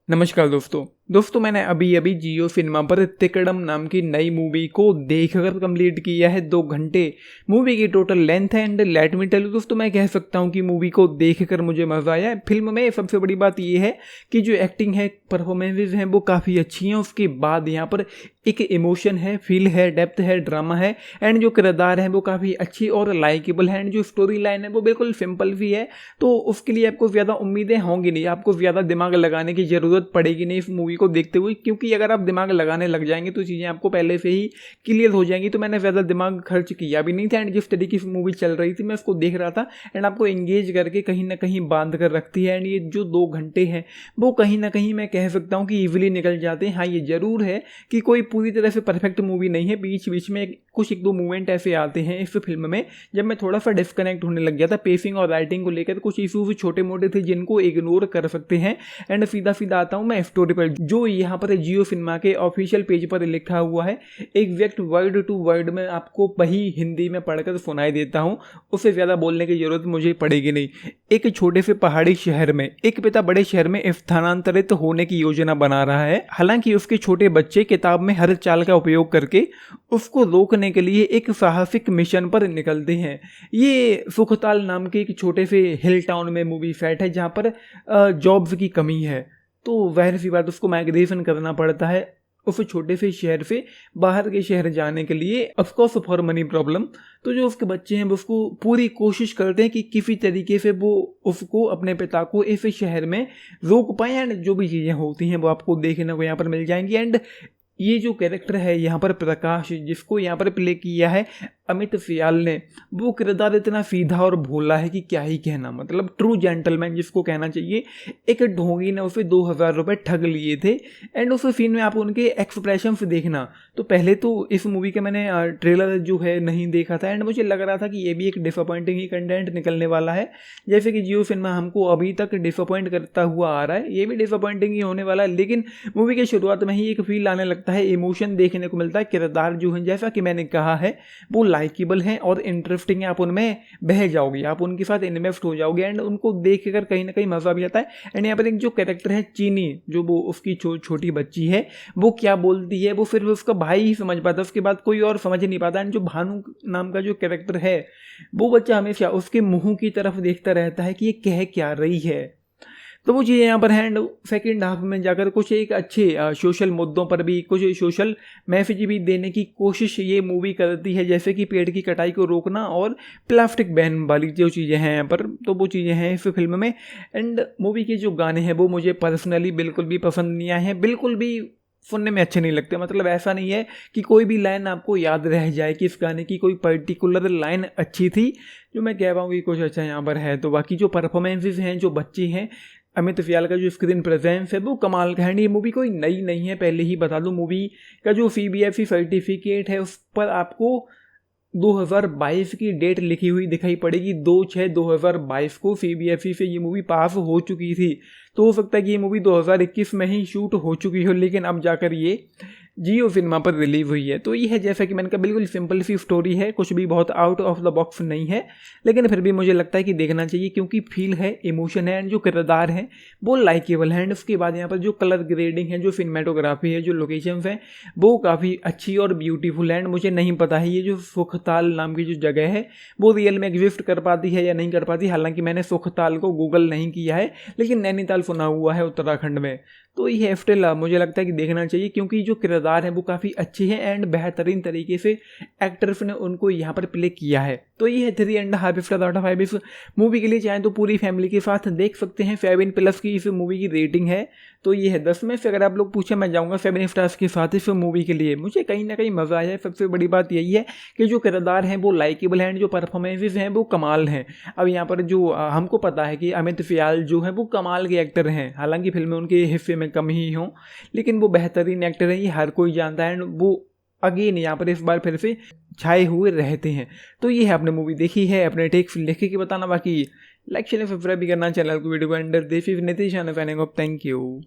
नमस्कार दोस्तों मैंने अभी अभी जियो सिनेमा पर तिकड़म नाम की नई मूवी को देखकर कंप्लीट किया है। 2 घंटे मूवी की टोटल लेंथ है and let me tell you दोस्तों, मैं कह सकता हूँ कि मूवी को देखकर मुझे मज़ा आया है। फिल्म में सबसे बड़ी बात यह है कि जो एक्टिंग है, परफॉर्मेंसेज हैं वो काफ़ी अच्छी हैं। उसके बाद यहाँ पर एक इमोशन है, फील है, डेप्थ है, ड्रामा है एंड जो किरदार है वो काफ़ी अच्छी और लाइकेबल है एंड जो स्टोरी लाइन है वो बिल्कुल सिंपल भी है। तो उसके लिए आपको ज़्यादा उम्मीदें होंगी नहीं, आपको ज़्यादा दिमाग लगाने की ज़रूरत पड़ेगी नहीं इस मूवी को देखते हुए, क्योंकि अगर आप दिमाग लगाने लग जाएंगे तो चीज़ें आपको पहले से ही क्लियर हो जाएंगी। तो मैंने ज़्यादा दिमाग खर्च किया भी नहीं था एंड जिस तरीके से मूवी चल रही थी मैं उसको देख रहा था एंड आपको एंगेज करके कहीं ना कहीं बांध कर रखती है। एंड ये जो 2 घंटे हैं वो कहीं ना कहीं मैं कह सकता हूँ कि ईजिली निकल जाते हैं। हाँ, ये ज़रूर है कि कोई पूरी तरह से परफेक्ट मूवी नहीं है, बीच बीच में कुछ 1-2 मूवमेंट ऐसे आते हैं इस फिल्म में जब मैं थोड़ा सा डिस्कनेक्ट होने लग गया था। पेसिंग और राइटिंग को लेकर कुछ इशूज छोटे मोटे थे जिनको इग्नोर कर सकते हैं। एंड सीधा आता हूँ मैं स्टोरी पर, जो यहाँ पर जियो सिनेमा के ऑफिशियल पेज पर लिखा हुआ है। एग्जैक्ट वर्ड टू वर्ड में आपको वही हिंदी में पढ़कर सुनाई देता हूँ, उससे ज़्यादा बोलने की जरूरत मुझे पड़ेगी नहीं। एक छोटे से पहाड़ी शहर में एक पिता बड़े शहर में स्थानांतरित होने की योजना बना रहा है। हालांकि उसके छोटे बच्चे किताब में हर चाल का उपयोग करके उसको रोकने के लिए एक साहसिक मिशन पर निकलते हैं। ये सुखताल नाम के एक छोटे से हिल टाउन में मूवी सेट है जहाँ पर जॉब्स की कमी है। तो जाहिर सी बात उसको माइग्रेशन करना पड़ता है उस छोटे से शहर से बाहर के शहर जाने के लिए, ऑफकोर्स फॉर मनी प्रॉब्लम। तो जो उसके बच्चे हैं वो उसको पूरी कोशिश करते हैं कि किसी तरीके से वो उसको, अपने पिता को इस शहर में रोक पाए एंड जो भी चीज़ें होती हैं वो आपको देखने को यहाँ पर मिल जाएंगी। एंड ये जो कैरेक्टर है यहाँ पर प्रकाश, जिसको यहाँ पर प्ले किया है अमित सियाल ने, वो किरदार इतना सीधा और भोला है कि क्या ही कहना। मतलब ट्रू जेंटलमैन जिसको कहना चाहिए। एक ढोंगी ने उसे 2000 रुपये ठग लिए थे एंड उस सीन में आप उनके एक्सप्रेशन देखना। तो पहले तो इस मूवी का मैंने ट्रेलर जो है नहीं देखा था एंड मुझे लग रहा था कि ये भी एक डिसअपॉइंटिंग ही कंटेंट निकलने वाला है। जैसे कि जियो सिनेमा हमको अभी तक डिसअपॉइंट करता हुआ आ रहा है, ये भी डिसअपॉइंटिंग ही होने वाला है। लेकिन मूवी की शुरुआत में ही एक फील आने लगता है, इमोशन देखने को मिलता है। किरदार जो है जैसा कि मैंने कहा है वो लाइकेबल है और इंटरेस्टिंग है। आप उनमें बह जाओगे, आप उनके साथ इन्वेस्ट हो जाओगे एंड उनको देख कर कहीं ना कहीं मजा भी आता है। एंड यहाँ पर एक जो कैरेक्टर है चीनी, जो वो उसकी छोटी बच्ची है, वो क्या बोलती है वो सिर्फ उसका भाई ही समझ पाता है, उसके बाद कोई और समझ नहीं पाता। एंड जो भानु नाम का जो कैरेक्टर है वो बच्चा हमेशा उसके मुंह की तरफ देखता रहता है कि ये कह क्या रही है। तो वो चीज़ यहाँ पर है। एंड सेकेंड हाफ में जाकर कुछ एक अच्छे सोशल मुद्दों पर भी कुछ सोशल मैसेज भी देने की कोशिश ये मूवी करती है, जैसे कि पेड़ की कटाई को रोकना और प्लास्टिक बैन वाली जो चीज़ें हैं यहाँ पर, तो वो चीज़ें हैं इस फिल्म में। एंड मूवी के जो गाने हैं वो मुझे पर्सनली बिल्कुल भी पसंद नहीं आए हैं, बिल्कुल भी सुनने में अच्छे नहीं लगते। मतलब ऐसा नहीं है कि कोई भी लाइन आपको याद रह जाए कि इस गाने की कोई पर्टिकुलर लाइन अच्छी थी जो मैं कह पाऊँ कि कुछ अच्छा यहाँ पर है। तो बाकी जो परफॉर्मेंसेज हैं, जो बच्चे हैं, अमित सियाल का जो स्क्रीन प्रेजेंस है वो कमाल का है। ये मूवी कोई नई नहीं है, पहले ही बता दूं। मूवी का जो CBFC सर्टिफिकेट है उस पर आपको 2022 की डेट लिखी हुई दिखाई पड़ेगी। 2/6/2022 को CBFC से ये मूवी पास हो चुकी थी। तो हो सकता है कि ये मूवी 2021 में ही शूट हो चुकी हो, लेकिन अब जाकर ये जियो सिनेमा पर रिलीज हुई है। तो ये है, जैसा कि मैंने कहा, बिल्कुल सिंपल सी स्टोरी है, कुछ भी बहुत आउट ऑफ द बॉक्स नहीं है, लेकिन फिर भी मुझे लगता है कि देखना चाहिए क्योंकि फील है, इमोशन है एंड जो किरदार हैं वो लाइकेबल है। एंड उसके बाद यहाँ पर जो कलर ग्रेडिंग है, जो सिनेमेटोग्राफी है, जो लोकेशंस हैं वो काफ़ी अच्छी और ब्यूटीफुल है। एंड मुझे नहीं पता है ये जो सुखताल नाम की जो जगह है वो रियल में एग्जिस्ट कर पाती है या नहीं कर पाती। हालांकि मैंने सुखताल को गूगल नहीं किया है, लेकिन नैनीताल सुना हुआ है उत्तराखंड में। तो ये स्टिल मुझे लगता है कि देखना चाहिए क्योंकि जो किरदार हैं वो काफ़ी अच्छे हैं एंड बेहतरीन तरीके से एक्टर्स ने उनको यहाँ पर प्ले किया है। तो ये है 3.5 इस मूवी के लिए। चाहे तो पूरी फैमिली के साथ देख सकते हैं। 7+ की इस मूवी की रेटिंग है, तो ये है 10 में से। अगर आप लोग पूछे मैं जाऊँगा 7 स्टार्स के साथ इस मूवी के लिए। मुझे कहीं ना कहीं मज़ा आया है। सबसे बड़ी बात यही है कि जो किरदार हैं वो लाइकेबल हैं, जो परफॉर्मेंसेज हैं वो कमाल हैं। अब यहाँ पर जो हमको पता है कि अमित सियाल जो है वो कमाल के एक्टर हैं, हालांकि फिल्में उनके हिस्से में कम ही हों, लेकिन वो बेहतरीन एक्टर हैं, ये हर कोई जानता है। एंड वो अगेन यहाँ पर इस बार फिर से छाए हुए रहते हैं। तो ये है, आपने मूवी देखी है, अपने टेक्स लिखे के बताना। बाकी लाइक शेयर सब्सक्राइब भी करना चैनल को, वीडियो को। Under this is Nitish, thank you.